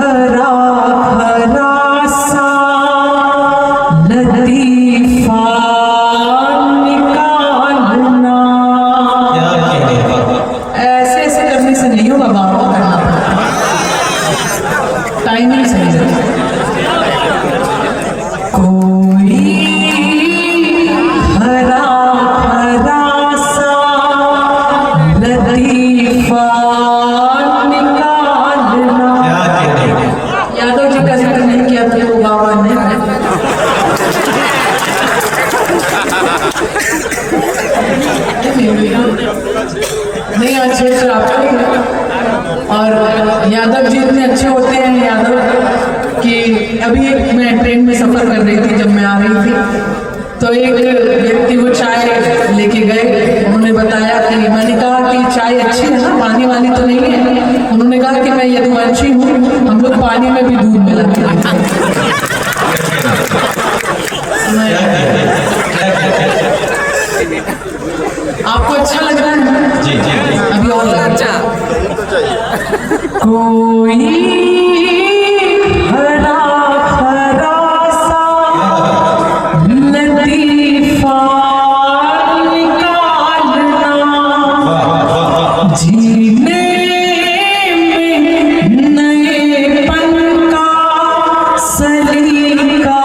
हरा हरा सा लतीफा निकालना। ऐसे ऐसे करने से नहीं होगा, बाबा करना पड़ता, टाइमिंग सही है। कोई हरा हरा सा लतीफा निकालना। यादव जी का जिक्र नहीं किया तो वो बाबा नहीं नहीं अच्छे से आपको। और यादव जी इतने अच्छे होते हैं यादव कि अभी मैं ट्रेन में सफ़र कर रही थी, जब मैं आ रही थी तो एक व्यक्ति वो चाय लेके गए। उन्होंने बताया कि मैंने कहा कि चाय अच्छी है ना, पानी वाली तो नहीं है? उन्होंने कहा कि मैं यदुवंशी हूँ, हम लोग पानी में भी दूध मिलाते हैं। आपको अच्छा लग रहा है? जी जी अभी और अच्छा। कोई हरा हरा सा लतीफा निकालना। जीने में नएपन का सलीका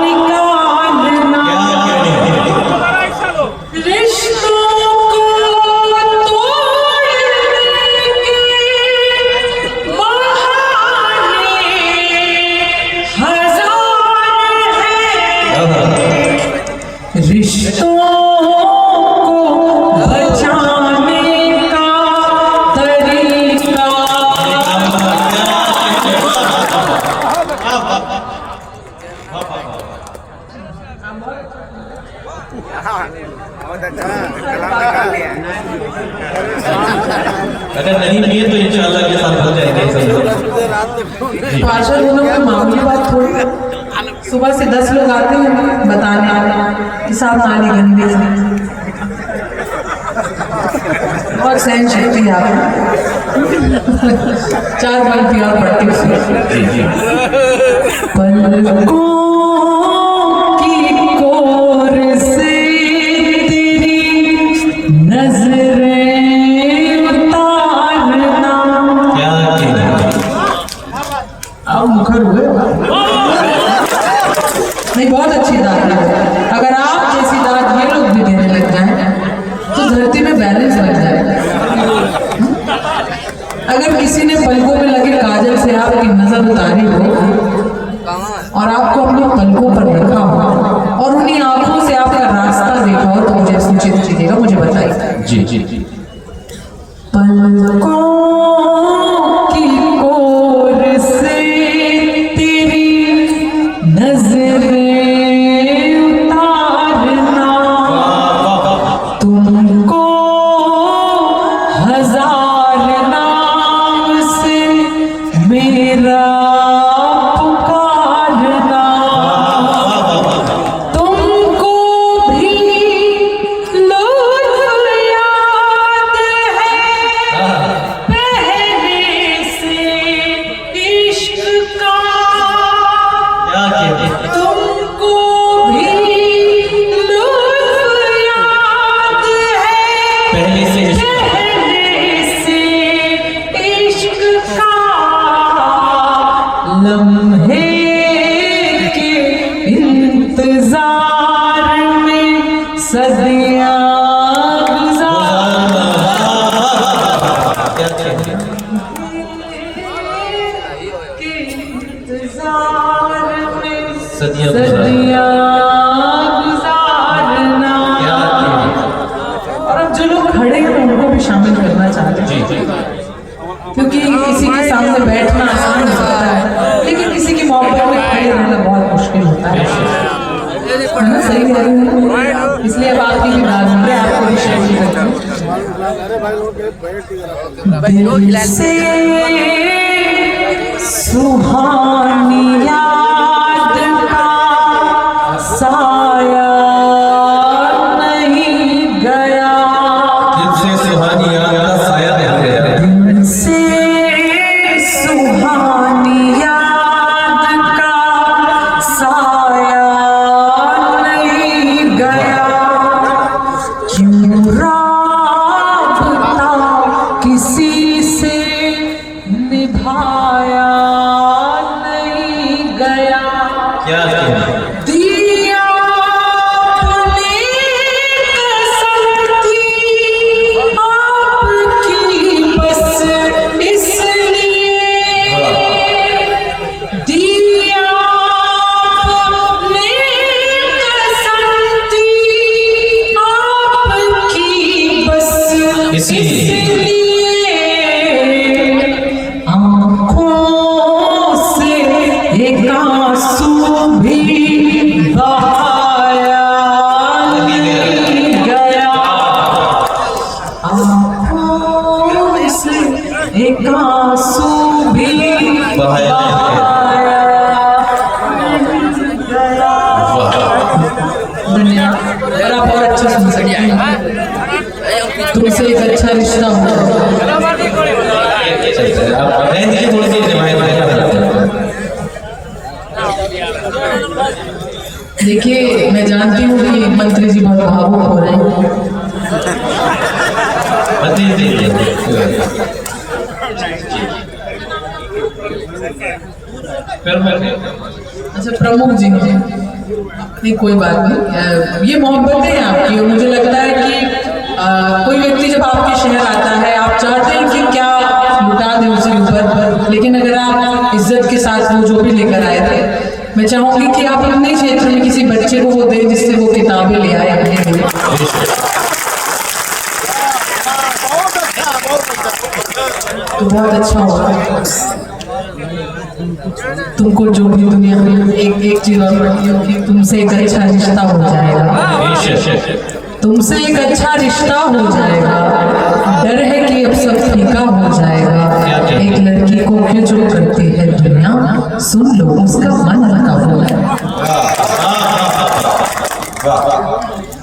निकालना। रिश्तों को तोड़ने के बहाने हजार हैं, रिश्तों को बचाने का तरीका। अगर नहीं पिए तो इंशाल्लाह के साथ हो जाएंगे। पार्षद लोगों में मामूली बात थोड़ी। सुबह से 10 लोग आते हैं बताने कि साहब नाली गंदी है। बहुत सहन शक्ति है आप। 4 बल्कि और पड़ती पलकों की कोर से तेरी नजरें उतारना। आप मुखर हुए नहीं, बहुत अच्छी दाद है। अगर आप जैसी दाद ये लोग भी देने लग जाएं तो धरती में बैलेंस बन जाएगा। अगर किसी ने पलकों में लगे काजल से आपकी नजर उतारी हो और आपको अपने पलकों पर रखा हो और उन्हीं आंखों से आपका रास्ता देखा हो तो मुझे सूचित कीजिएगा, मुझे बताइए। जी जी जी। पलकों की कोर से तेरी नजरें उतारना। तुमको हजार नाम से मेरा पुकारना। तुमको भी लुत्फ याद है पहले से इश्क का। तुमको भी लुत्फ याद है पहले से इश्क का। लम्हे के इंतजार में सदियां गुजार। के इंतजार में सदियां सदियां गुजारना। और अब जो लोग खड़े हैं उनको भी शामिल करना चाहते हैं, क्योंकि किसी के सामने बैठना आसान होता है लेकिन किसी की मोहब्बत में खड़े रहना बहुत मुश्किल होता है ना? सही कह रही हूँ। इसलिए अब आपकी भी बात है, आपको भी शामिल करती हूँ। दिल से सुहानी याद का साया नहीं गया। दिल से सुहानी याद का साया नहीं गया। दिल से सुहानी एक आंसू भी बहाया धन्यवाद। और आप और अच्छा सुन सकते हैं। तुमसे एक अच्छा रिश्ता हो। आप रहने दीजिए थोड़ी सी देखिए, मैं जानती हूँ कि मंत्री जी बहुत भावुक हो रहे हैं। अच्छा प्रमुख जी, नहीं कोई बात नहीं, ये मोहब्बतें हैं आपकी। और मुझे लगता है कि कोई व्यक्ति जब आपके शहर आता है, आप चाहते हैं कि क्या लुटा दे उसके ऊपर, लेकिन अगर आप इज्जत के साथ वो जो भी लेकर आए थे, मैं चाहूंगी कि आप अपने क्षेत्र में किसी बच्चे को वो दें जिससे वो किताबें ले आए अपने लिए। तो बहुत अच्छा होगा। तुमको जो भी दुनिया में एक चीज और बढ़ती हो कि तुमसे एक अच्छा रिश्ता हो जाएगा। तुमसे एक अच्छा रिश्ता हो जाएगा। डर है कि अब सब फीका हो जाएगा। एक लड़की को क्यों जो करती है दुनिया, सुन लो उसका मन लगा हुआ है।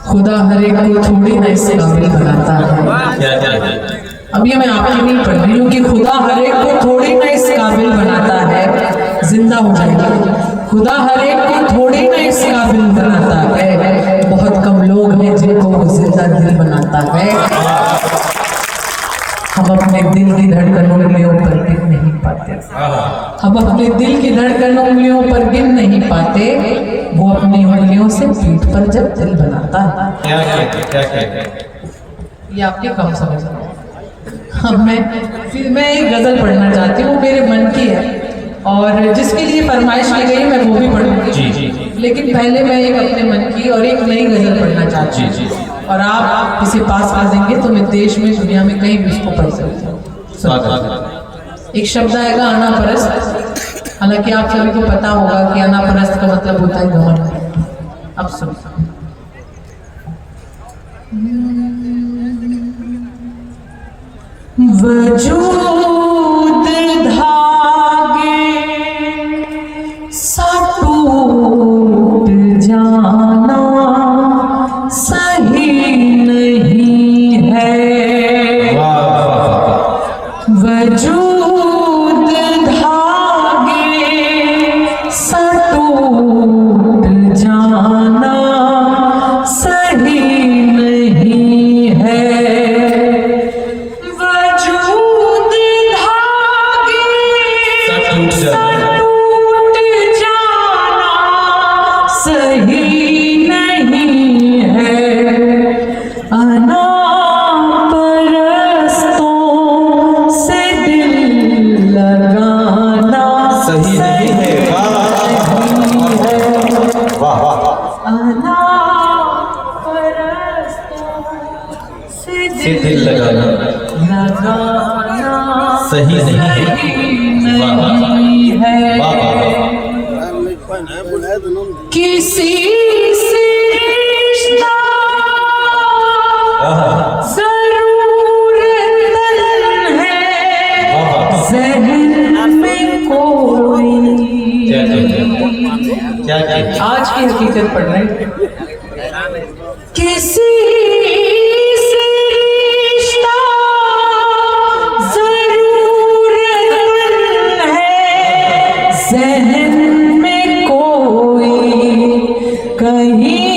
खुदा हर एक को थोड़ी ना इस काबिल बनाता है। अब ये मैं आपकी नहीं पढ़ रही हूँ कि खुदा हर एक को थोड़ी ना इस काबिल बनाता है। जिंदा हो जाएगा। खुदा हर एक को थोड़ी ना इस काबिल बनाता है। बहुत कम लोग हैं जिनको वो जिंदा दिल बनाता है। हम अपने दिल की धड़कन उंगलियों पर गिन नहीं पाते। हम अपने दिल की धड़कन उंगलियों पर गिन नहीं पाते। वो अपनी उंगलियों से पीठ पर जब दिल बनाता है। ये आपके कम समझ में। अब मैं एक गजल पढ़ना चाहती हूँ, मेरे मन की है और जिसके लिए फरमाइश की गई मैं वो भी पढ़ूंगी। लेकिन पहले मैं एक अपने मन की और एक नई गजल पढ़ना चाहती हूँ। और आप इसे पास कर देंगे तो मैं देश में दुनिया में कहीं भी इसको पढ़ सकती हूँ। एक शब्द आएगा अनापरस्त। हालांकि आप सभी को पता होगा कि अनापरस्त का मतलब होता है घमंड। अब सुन, वजूद धागे सा टूट जाना सही नहीं है। वजूद धागे सा टूट जाना सही नहीं है। सही नहीं है। किसी से रिश्ता जरूर है ज़हन में कोई। क्या आज की हकीकत पढ़ रहे हैं। किसी ज़हन में कोई कहीं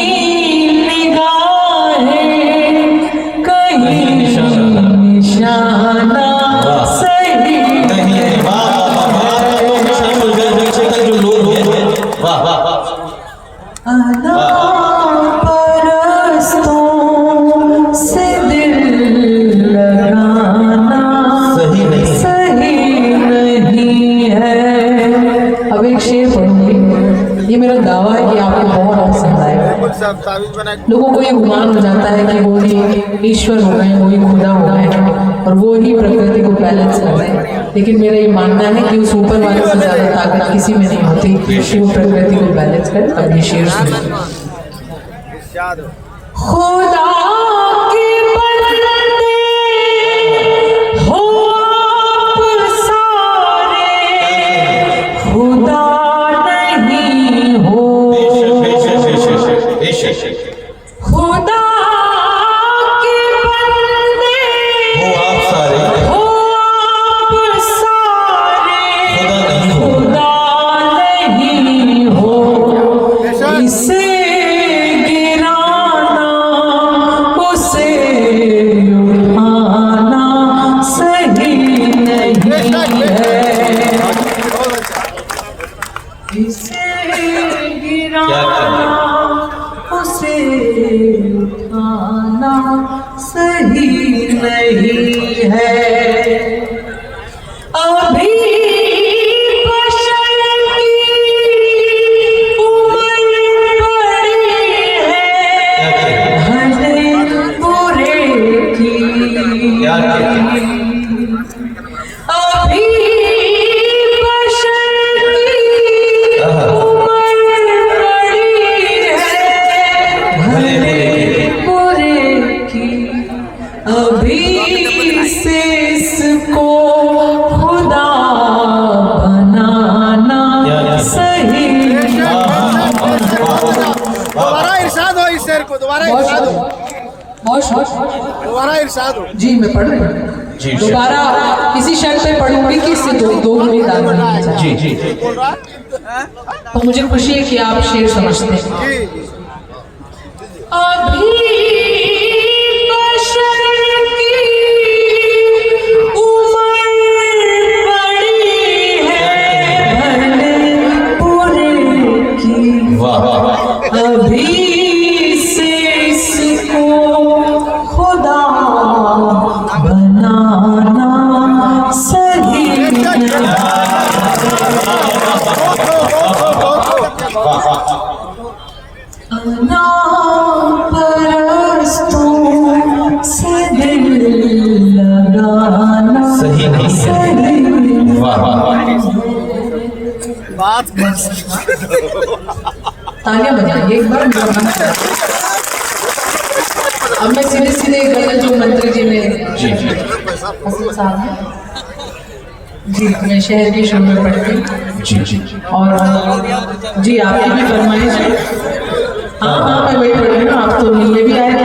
निगाहें कहीं निशाना सही नहीं। अनापरस्तों से दिल लगाना सही नहीं है। अब एक शेर पढ़ूंगी। ये मेरा दावा है कि आपको बहुत पसंद आएगा। लोगों को ये गुमान हो जाता है कि वो ही ईश्वर हो गए, वो ही खुदा हो गए और वो ही प्रकृति को बैलेंस कर रहे हैं। लेकिन मेरा ये मानना है कि उस ऊपर वाले से ज्यादा ताकत किसी में नहीं होती कि वो प्रकृति को बैलेंस करे। अब ये शेर सुनिए। खुदा के बंदे हो जिसे गिराना उसे उठाना सही नहीं है। अभी बशर की उम्र बड़ी है, भले बुरे की। अभी बशर की उम्र बड़ी है, भले बुरे की। अभी से इसको खुदा बनाना सही। दोबारा इरशाद हो इस शेर को, दोबारा इरशाद हो, दोबारा इरशाद हो। जी मैं पढ़ रही हूँ। जी, दोबारा इसी शर्त पे पढ़ूंगी कि इससे दो गुनी दाद नहीं जाए। जी जी बोल रहा तो मुझे खुशी है कि आप शेर समझते हैं। जी। अभी बशर की उम्र बड़ी है, भले बुरे की। वाह वाह वाह अभी से इसको खुदा बनाना सही नहीं। परस्तों से दिल लगाना सही नहीं। सही नहीं। वाह वाह वाह बात तालियां बजाइए एक बार। अब मैं सीधे सीधे गलत जो मंत्री जी ने जी जी हसन साहब हैं। जी मैं शहर की शुरू में पढ़ती हूँ। जी जी और जी आपकी भी फरमाइश है। हाँ हाँ मैं वही पढ़ रही हूँ, आप तो मिलने भी आए थे।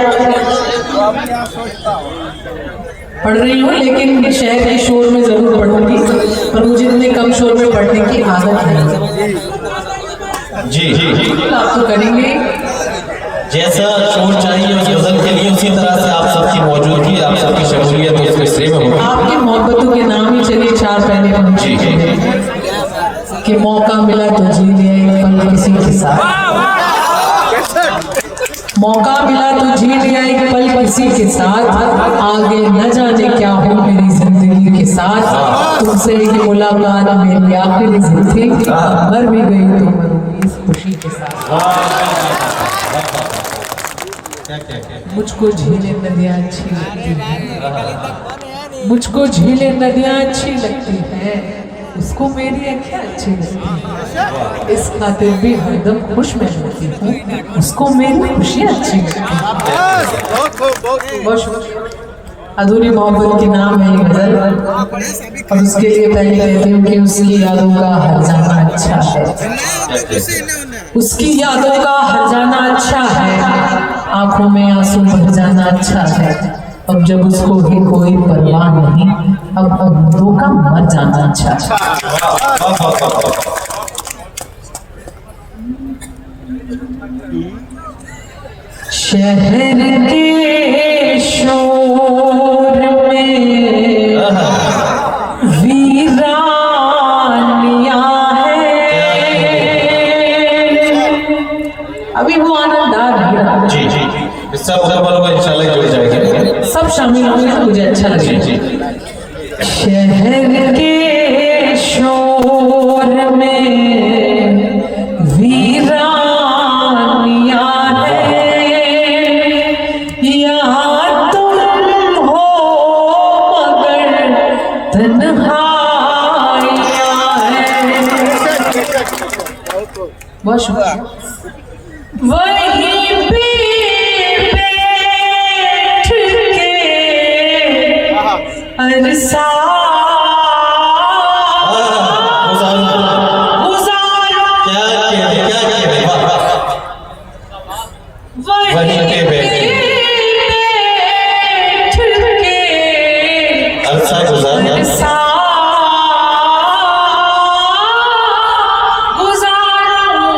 पढ़ रही हूँ लेकिन शहर के शोर में जरूर पढ़ूंगी, पर मुझे इतने कम शोर में पढ़ने की आदत है। जी जी जी आप तो करेंगे। जैसा शोर चाहिए उस गजल के लिए, उसी तरह से आप सबकी मौजूदगी, आप सबकी शमूलियत उसमें श्रेय में होगी। आपकी मोहब्बतों के नाम ही चलिए चार पहले जी जी कि मौका मिला तो जी लिया एक पल किसी के साथ। मौका मिला तो जी लिया एक पल किसी के साथ, आगे न जाने क्या हो मेरी जिंदगी के साथ। तुमसे ये मुलाकात मेरी आखिरी जिद थी, मर भी गई तो मरूंगी इस खुशी के साथ। मुझको झीलें नदियाँ अच्छी लगती हैं, मुझको झीलें नदियाँ अच्छी लगती हैं, उसको मेरी आँखें अच्छी लगती हैं। इस खातिर भी हरदम खुश मैं रहती हूँ, उसको मेरी खुशियाँ अच्छी लगती हैं। बहुत शुक्रिया। अधूरी मोहब्बत के नाम है ये गजल, और उसके लिए पहले कहती हूँ कि उसकी यादों का हर जाना अच्छा है, उसकी यादों का हर जाना अच्छा है, आंखों में आंसू भर जाना अच्छा है। अब जब उसको ही कोई परवाह नहीं, अब दो का मर जाना अच्छा है। शहर के शोर में वीरानियां हैं, अभी वो आनंद आ नहीं रहा। जी जी इससे मुकम्मल होगा इंशाल्लाह जुड़ जाएगी। सब शामिल होंगे तो मुझे अच्छा जी लगेगा। जी शहर के शोर में वीरानियां हैं, यहाँ तुम हो मगर तन्हाइयां हैं। बहुत शुक्रिया। वहीं पे बैठ के अरसा गुजारो, क्या वहीं पे बैठ के अरसा गुजारा, अरसा गुजारो,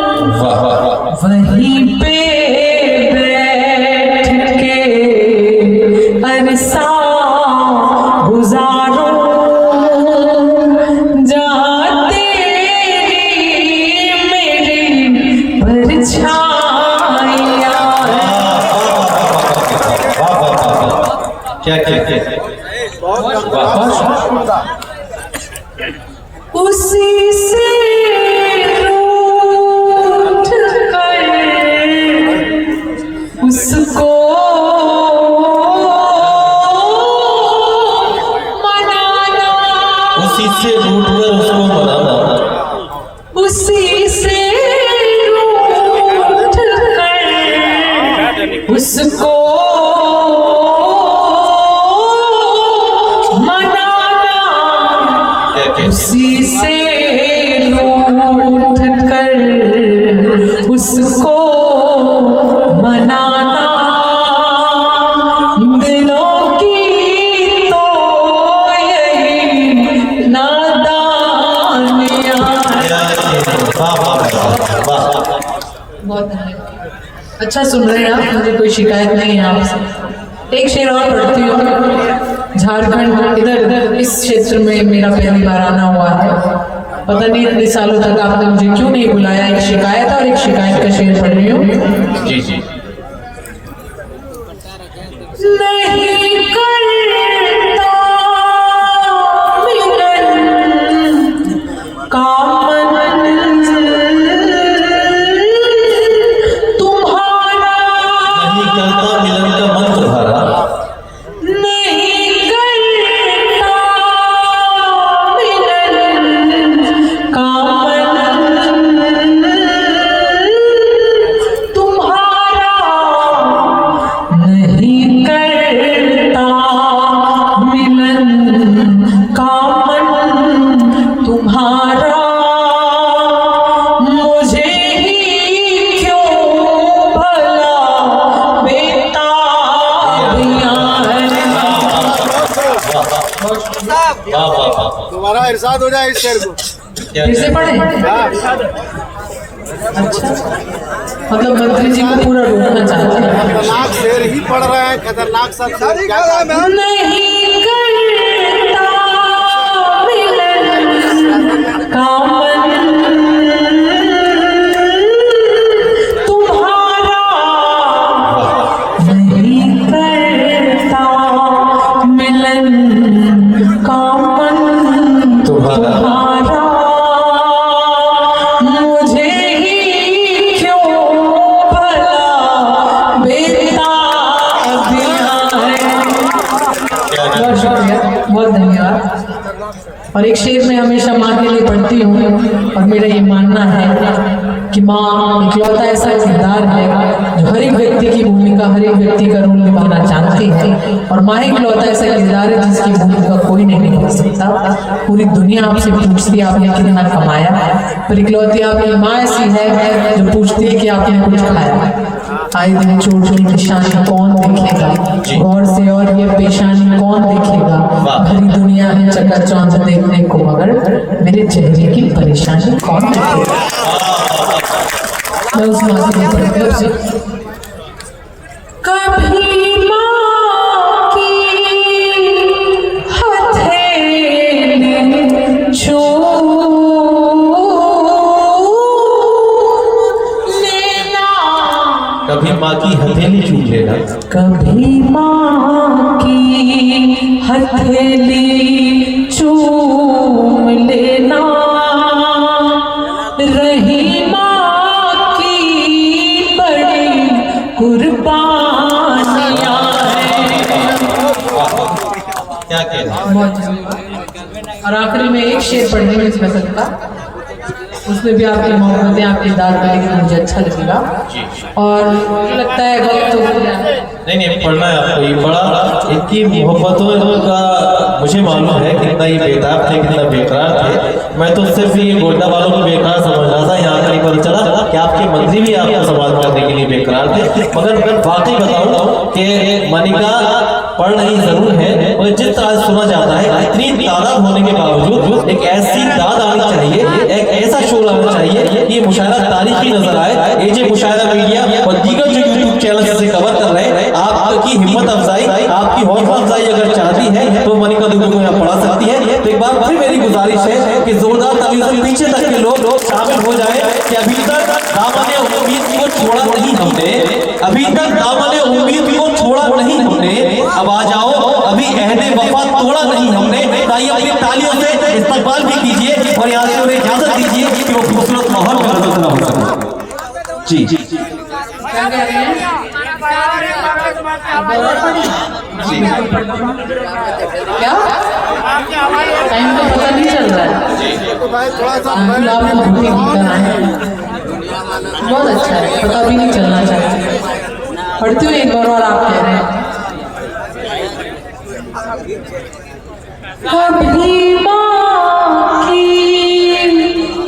वाह वाह वाह वहीं पे बैठ के अरसा गुजारो, जहाँ तेरी उसी से रूठ कर उसको मनाना, उसी से रूठ कर उसको मनाना, उसी से रूठ कर उसको मनाना, उसी से रूठ कर उसको मनाना, दिलों की तो यही नादानियां। वाह वाह वाह। बहुत अच्छा सुन रहे हैं आप, मुझे कोई शिकायत नहीं है आपसे। एक शेर और पढ़ती हूँ। झारखंड इधर इस क्षेत्र में मेरा पहली बार आना हुआ है, पता नहीं इतने सालों तक आपने मुझे क्यों नहीं बुलाया। एक शिकायत और एक शिकायत का शेर पढ़ रही हूँ। जी जी। नहीं करता मिलन का मन तुम्हारा, नहीं करता मिलन का मन तुम्हारा, नहीं करता मिलन का मन तुम्हारा, नहीं करता मिलन का मन तुम्हारा, मुझे ही क्यों भला बेताबियां हैं। वाह वाह वाह। दोबारा इरशाद हो जाए इस शेर को। क्या फिर से पढ़े? अच्छा, मतलब मंत्री जी को पूरा रोकना चाहते हैं। खतरनाक शेर ही पढ़ रहे हैं, खतरनाक सब शेर। क्या काम है? नहीं करता मिलन का मन तुम्हारा, नहीं करता मिलन का मन तुम्हारा, मुझे ही क्यों भला बेताबियां हैं। बहुत शुक्रिया, बहुत धन्यवाद। और एक शेर मैं हमेशा माँ के लिए पढ़ती हूँ, और मेरा ये मानना है कि माँ इकलौता ऐसा किरदार है जो हर एक व्यक्ति की भूमिका, हर एक व्यक्ति का रोल निभाना जानती है, और माँ इकलौता ऐसा किरदार है जिसकी भूमिका कोई नहीं निभा सकता। पूरी दुनिया आपसे पूछती है आपने कितना कमाया, पर इकलौती आपकी माँ ऐसी है जो पूछती है कि आपने कुछ खाया। आए दिन चोट की निशानी कौन देखेगा, गौर से और ये पेशानी कौन देखेगा, भरी दुनिया है चकाचौंध देखने को, मगर मेरे चेहरे की परेशानी कौन देखेगा। मैं उस माँ के लिए पढ़ती हूँ। कभी माँ की हथेली चूम लेना, कभी माँ की हथेली चूम लेना, कभी माँ की हथेली चूम लेना, रही माँ की बड़ी कुर्बानियाँ हैं। क्या कहना। और आखिरी में एक शेर पढ़ने में इस गजल का, उसमें भी आपकी मोहब्बतें, आपकी दाद मिलेगी, मुझे अच्छा लगेगा। और मुझे लगता है वक्त तो नहीं पढ़ना है आपको। ये बड़ा इनकी मोहब्बतों का मुझे मालूम है कितना ये बेताब थे, कितना बेकरार थे। मैं तो सिर्फ ये गोड्डा वालों को बेकार समझ रहा था, यहाँ कहीं पता चला कि आपके मंत्री भी आपको सवाल करने के लिए बेकरार थे। मगर मैं वाकई बताऊँ कि मनिका पढ़ रही जरूर है, और जिस तरह सुना जाता है इतनी तादाद होने के बावजूद एक ऐसी दाद आनी चाहिए, एक ऐसा शोर आना चाहिए कि मुशायरा तारीखी नजर आए। ये जो मुशायरा मीडिया और दीगर जो यूट्यूब चैनल से कवर कर रहे हैं, आपकी हिम्मत अफजाई, आपकी हौसला अफजाई अगर चाहती है तो मनिका दुबे को यहाँ पढ़ा सकती है। तो एक बार फिर मेरी गुजारिश है कि जोरदार ताली से पीछे तक के लोग शामिल हो जाए कि अभी तक दामने उम्मीद को छोड़ा नहीं हमने, अभी तक दामने उम्मीद को छोड़ा नहीं हमने, अब आ जाओ अभी अहदे वफा तोड़ा नहीं हमने। आइए अपनी तालियों से इस्तकबाल भी कीजिए और यहाँ से उन्हें इजाजत दीजिए कि वो खूबसूरत माहौल में रवाना हो सके। जी क्या कह रहे हैं? क्या टाइम तो पता नहीं चल रहा है। तो भाई थोड़ा सा अंकुल आप बहुत ही भीतर आए हैं। बहुत अच्छा है, पता भी नहीं चलना चाहिए। पढ़ती हूँ एक बार और आप कह रहे हैं कभी माँ की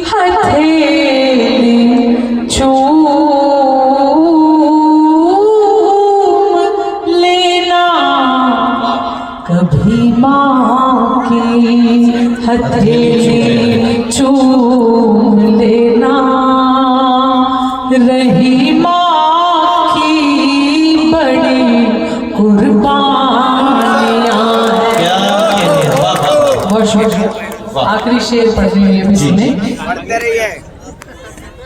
हथेली चूम लेना, कभी माँ की हथेली चूम लेना, रही माँ की बड़ी कुर्बानियाँ। बहुत शुक्रिया। आखिरी शेर पढ़ रही हूँ ये सुने।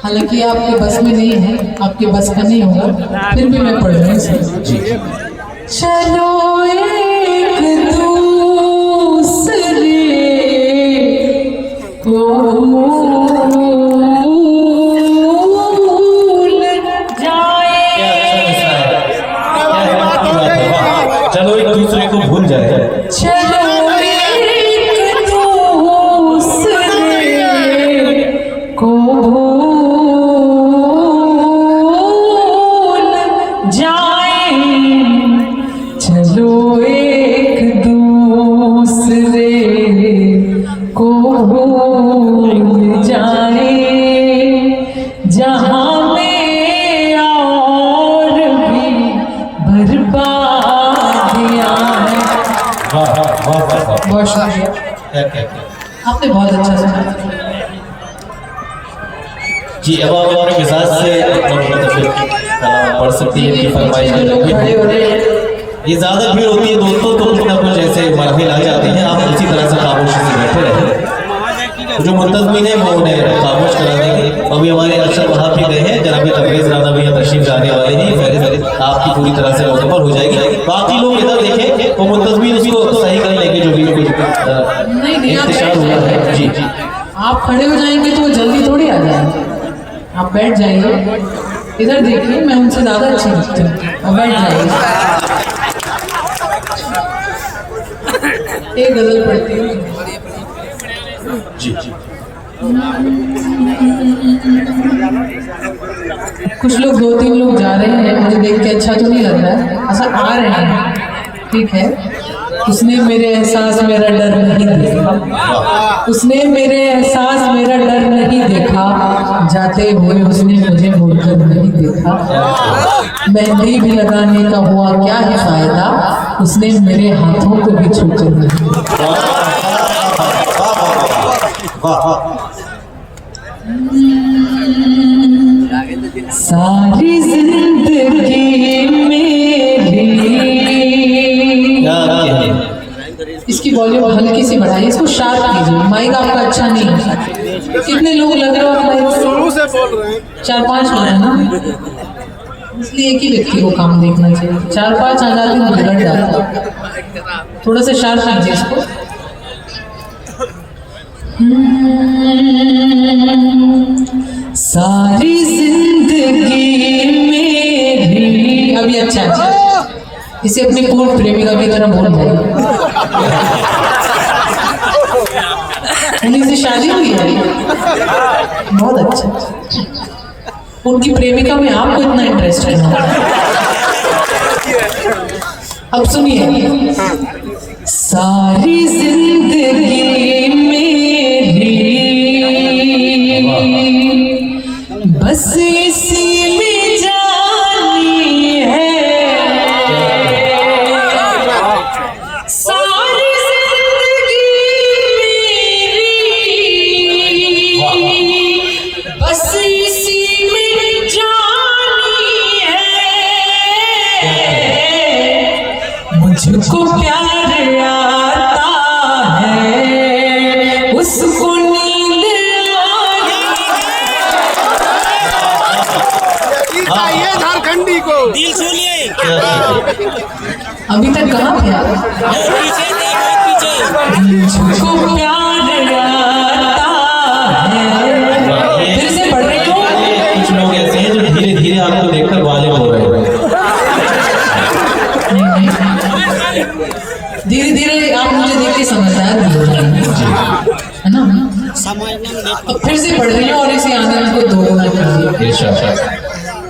हालांकि आपके बस में नहीं है, आपके बस का नहीं होगा, फिर भी मैं पढ़ रही हूँ। चलो एक दूसरे को भूल जाए। चलो एक दूसरे को भूल जाए। चलो एक दूसरे को भूल जाए, चलो एक दूसरे को भूल जाए, जहाँ में और भी बर्बादियाँ हैं। बहुत शुक्रिया, आपने बहुत अच्छा सुना। जी अब आप अपने मिजाज से पढ़ सकती है कि फरमाइश जो लोग खड़े हो रहे हैं, ये ज्यादा भीड़ होती है दोस्तों तो कुछ ना कुछ ऐसे मरहल आ जाते हैं, आप उसी तरह से खामोशी से बैठे रहे। जो मुंतज़मीन है वो उन्हें खामोश करा देंगे। अभी हमारे अरशद वहाँ भी गए हैं, जनाब तबरेज़ राना भैया तशरीफ लाने वाले हैं, फहरिस्त आपकी पूरी तरह से मुकम्मल हो जाएगी। बाकी लोग इधर देखें वो मुंतज़मीन उसको सही कर लेंगे जो भी कुछ नहीं आप इंतशार हुआ है। जी जी आप खड़े हो जाएंगे तो वो जल्दी थोड़ी आ जाएंगे, आप बैठ जाइए। इधर देखिए, मैं उनसे ज़्यादा अच्छी दिखती हूँ, और बैठ जाइए। एक गजल पढ़ती हूँ। जी जी कुछ लोग, 2-3 लोग जा रहे हैं, मुझे देख के अच्छा तो नहीं लग रहा है, ऐसा आ रहे हैं, ठीक है। उसने मेरे एहसास मेरा डर नहीं देखा, उसने मेरे एहसास मेरा डर नहीं देखा, जाते हुए उसने मुझे मुड़कर नहीं देखा, मेहंदी भी लगाने का हुआ क्या है फायदा, उसने मेरे हाथों को भी छूकर नहीं देखा। सारी जिंदगी मेरी, इसकी वॉल्यूम हल्की सी बढ़ाइए, इसको शार्प कीजिए, माइक आपका अच्छा नहीं है। कितने लोग लग रहे हो आप माइक से? शुरू से बोल रहे हैं। 4-5 लोग हैं ना, इसलिए एक ही व्यक्ति को काम देखना चाहिए। 4-5 आ जाते हैं बिगड़ जाता है, थोड़ा सा शार्प कीजिए इसको। सारी जिंदगी मेरी, अभी अच्छा अच्छा, इसे अपनी पूर्ण प्रेमिका की तरह बोल जाए। उन्हीं से शादी हुई है, बहुत अच्छा। उनकी प्रेमिका में आपको इतना इंटरेस्ट है। अब सुनिए, सारी जिंदगी मेरी बस इसी में जानी है, सारी जिंदगी मेरी बस इसी में जानी है, मुझको प्यार आता है उसको नींद चाहिए झारखंडी को दिल सुनिए अभी तक कहाँ थे आप? पीछे नहीं, पीछे मुझको प्यार आता है। फिर से पढ़ रही हूँ। कुछ लोग ऐसे हैं जो धीरे धीरे आपको देखकर वालिब हो रहे हैं। धीरे धीरे आप मुझे देख के समझदार भी हो जाएंगे, है ना। अब फिर से पढ़ रही हूँ और इसी आनंद को दोगुना कीजिए। इरशाद।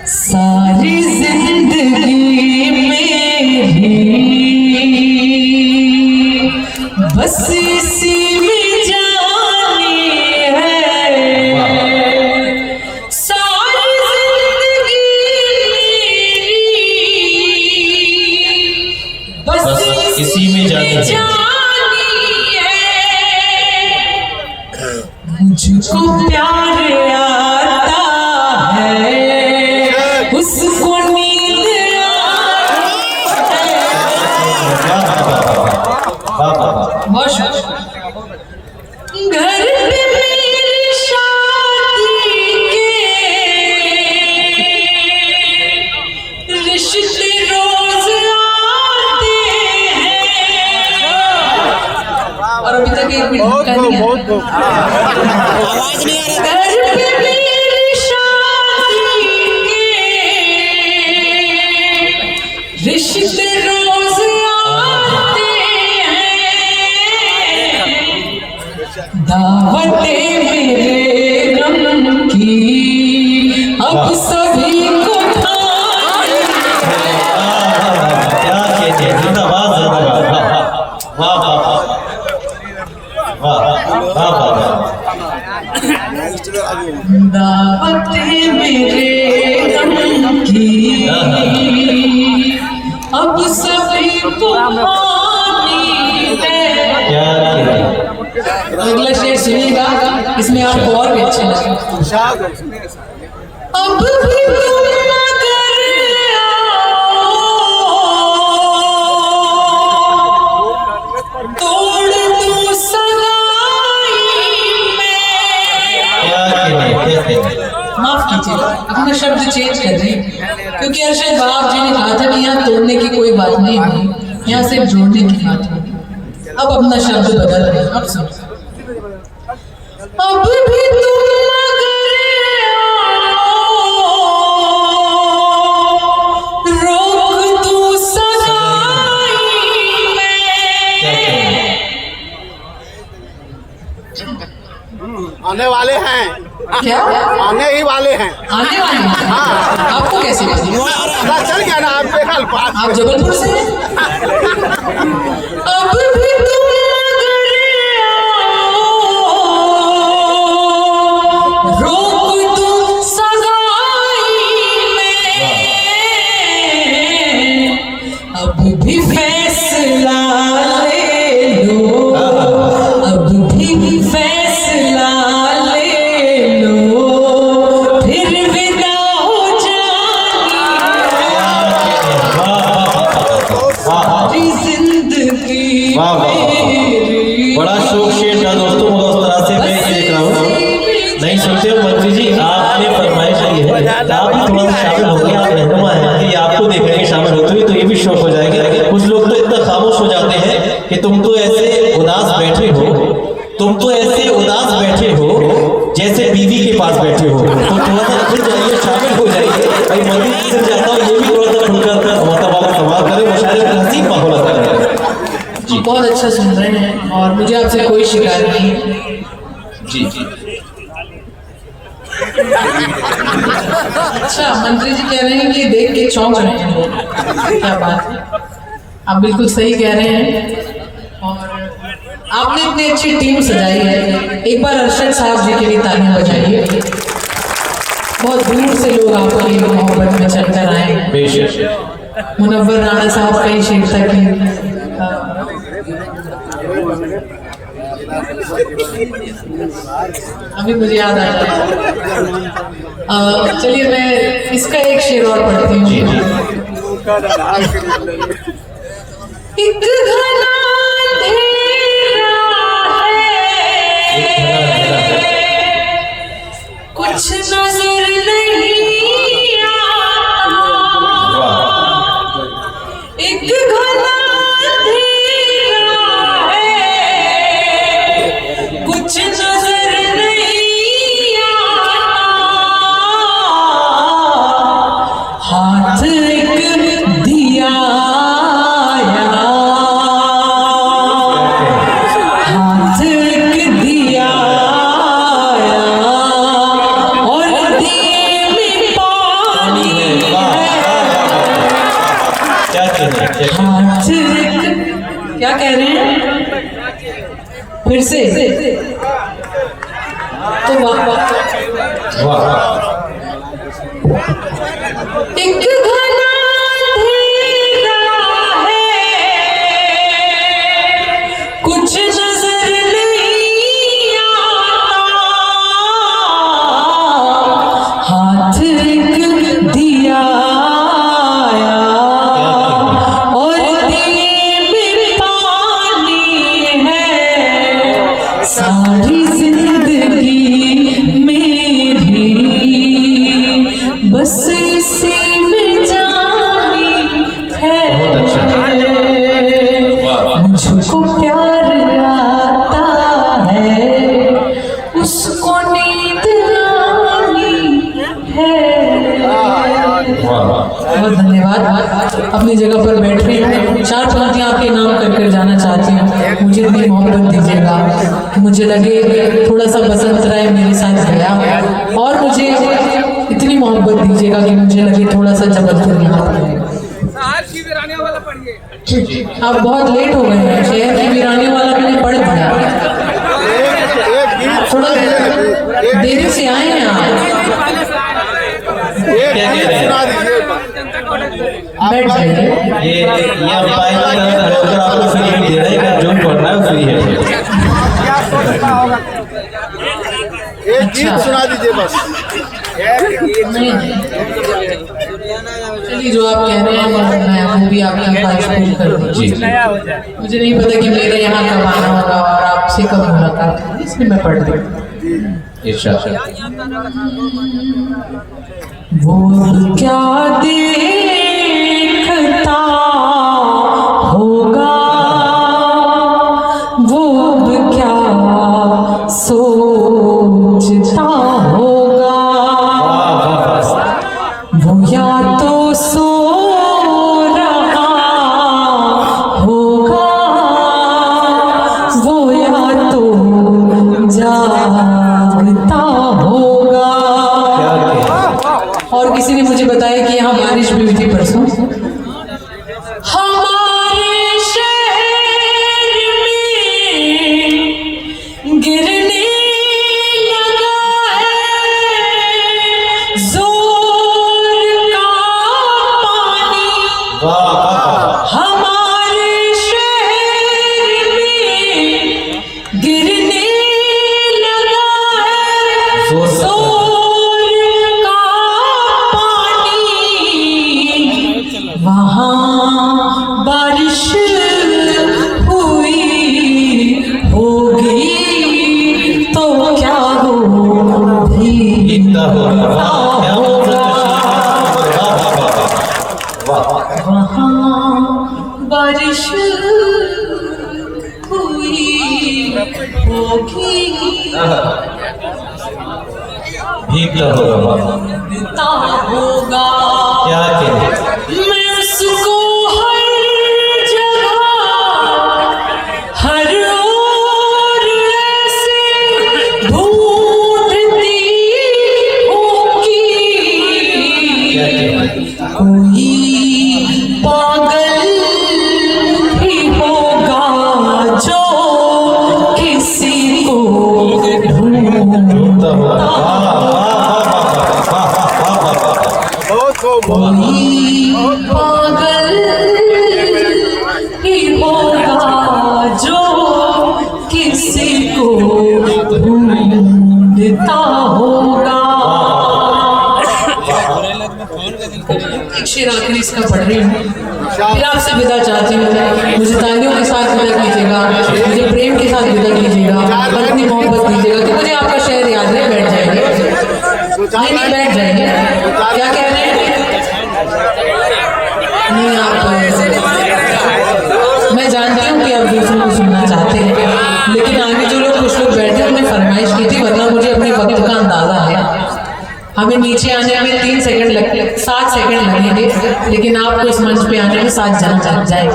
सारी जिंदगी मेरी बस इसी में जानी है। सारी जिंदगी मेरी बस इसी में जानी है। मुझको प्यार आता है, उसको नींद बहुत घर पे मेरी शादी के रिश्ते रोज आते हैं। और अभी तक एक मिनट का नहीं है। आवाज नहीं आ रहा। घर पे मेरी शादी के रिश्ते रोज आते हैं। दावतें मेरे गम की अब सभी को खानी है। क्या कहते हैं, जिंदाबाद जिंदाबाद। वाह वाह वाह वाह वाह। दावतें मेरे गम की अब सभी को खानी है। क्या कहते हैं। अगला शेर सुनिएगा, इसमें आपको और भी अच्छा लगेगा। अब भी तुम अगर आओ, तोड़ दूं सगाई में। क्या कहते हैं। माफ कीजिएगा, अपना शब्द चेंज कर रही हूँ, क्योंकि अर्शद बाप जी ने कहा था कि यहाँ तोड़ने की कोई बात नहीं हुई, यहाँ सिर्फ जोड़ने की बात हुई। अब अपना शब्द बदल रहे हैं। अब समझ, अब भी तुम अगर आओ, रोक दूं सगाई में। आने वाले हैं, क्या आने ही वाले हैं। आने वाले हैं? आपको कैसे पता? पता चल गया ना आप देखा अल्फाज। आप जबलपुर से हैं? अब भी तुम अगर आओ, रोक दूं सगाई में। अब भी फैसला ले लो, अब भी फैसला ले लो, फिर विदा हो जानी जिंदगी वाह, वाह, वाह। मेरी। बड़ा शौक शेर का दोस्तों, उस तरह से मैं ये देख रहा हूँ। नहीं सुनते हो मंत्री जी, आपने फरमाइश की है, आप भी थोड़ा सा शामिल होंगे। आप रहनुमा हैं कि आपको देखेंगे शामिल होते हुए, तो ये भी शौक हो जाएंगे। कुछ लोग तो इतना खामोश हो जाते हैं कि तुम तो ऐसे उदास बैठे हो, तुम तो ऐसे उदास बैठे हो जैसे बीवी के पास बैठे हो। तो थोड़ा सा खुल जाइए, शामिल हो जाइए। भाई मंदिर से जाता हूँ, ये भी थोड़ा सा खुलकर समाप्त करें, मुशायरे का हसीन माहौल आता है। बहुत अच्छा सुन रहे हैं और मुझे आपसे कोई शिकायत नहीं है। जी जी। अच्छा, मंत्री जी कह रहे हैं कि देख के चौंक रहे हैं लोग। क्या बात है, आप बिल्कुल सही कह रहे हैं। और आपने इतनी अच्छी टीम सजाई है। एक बार अरशद साहब जी के लिए तालियां बजाइए। बहुत दूर से लोग आपकी मोहब्बत में चलकर आए हैं। बेशक। मुनव्वर राणा साहब कई शेर तक की अभी मुझे याद आ रहा है। चलिए मैं इसका एक शेर और पढ़ती हूँ। एक घना अंधेरा है, कुछ नजर नहीं आता। एक घना अंधेरा है, तो वाह वाह एक घना अंधेरा है, कुछ नजर नहीं आता, हाथ एक दिया आया और दिए में पानी है, सारी जिंदगी मेरी बस इसी में जानी है। मुझको प्यार आता है, उसको नींद आनी है। बहुत धन्यवाद। अपनी जगह पर बैठ रही हूँ, 4 पंक्तियाँ आपके नाम कर जाना चाहती हूँ। मुझे इतनी मोहब्बत दीजिएगा कि मुझे लगे थोड़ा सा बसंत राय मेरे साथ गया, और मुझे इतनी मोहब्बत दीजिएगा कि मुझे लगे थोड़ा सा जबलपुर यहाँ पर है। आप बहुत लेट हो गए हैं, शहर की वीरानी वाला मैंने पढ़ दिया, थोड़ा देरी से आए हैं आप। क्या कह रहे हैं? बैठ जाइए। ये अंपायर अगर आपको फ्री में दे रहे हैं, जो पढ़ना है फ्री है। एक गीत सुना दीजिए बस। नहीं, चलिए जो आप कह रहे हैं मैं वो भी आपकी ख्वाहिश पूरी कर दूँगी। मुझे नहीं पता कि मेरे यहाँ कब आना होगा और आपसे कब मुलाकात होगी, इसलिए मैं पढ़ दूँ। इरशाद। वो क्या देखता होगा, वो क्या सोचता होगा, वो या तो सो रहा होगा, वो या तो जागता होगा। और किसी ने मुझे बताया कि यहाँ बारिश भी हुई थी परसों। हमारे शहर में गिरने लगा है जोर का पानी, हमारे शहर में गिरने लगा है जोर वहाँ बारिश हुई होगी तो क्या होगी, वहाँ बारिश हुई होगी भीगता होगा। क्या कहें? मैं उसको हर जगह हर ओर ऐसे ढूंढती होंगी, कोई पागल ही होगा जो किसी को ढूंढता कोई पागल ही होगा जो किसी को ढूंढता होगा। एक शेर आखिरी इसका पढ़ रही हूँ, फिर आपसे विदा चाहती हूँ। मुझे तालियों के साथ विदा कीजिएगा, मुझे प्रेम के साथ विदा कीजिएगा और इतनी मोहब्बत दीजिएगा कि मुझे आपका शहर याद है। बैठ जाएंगे, नहीं बैठ जाएंगे। क्या कह रहे हैं? नहीं, आप मैं जानती हूँ कि आप दूसरों को सुनना चाहते हैं, लेकिन आगे जो लोग कुछ लोग बैठे उन्होंने फरमाइश की थी, वरना मुझे अपने वक्त का अंदाजा है। हमें नीचे आने में 3 सेकंड 7 सेकंड लगेंगे, लेकिन आपको इस मंच पे आने में 7 जन लग जाएगा।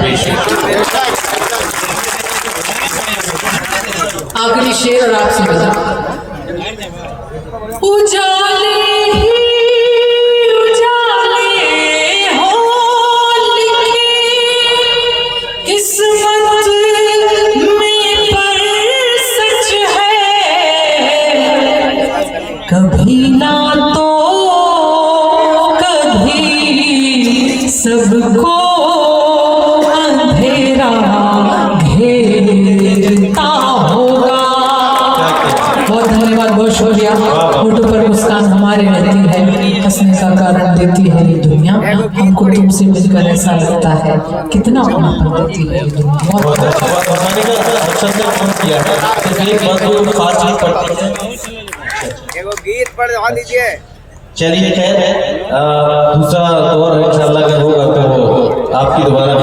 आखिरी शेर और आपसे बता, उजाले ही किस्मत में पर सच का कारण देती है ये दुनिया, हमको तुमसे मिलकर ऐसा लगता है कितना अपनापन देती है ये दुनिया। बहुत अच्छा, भवानी का अच्छा से फोन किया है, सिर्फ एक बात को खास चीज पड़ती है। एगो गीत पढ़वा दीजिए। चलिए खैर, दूसरा दौर इंशाल्लाह अगर होगा तो आपकी दोबारा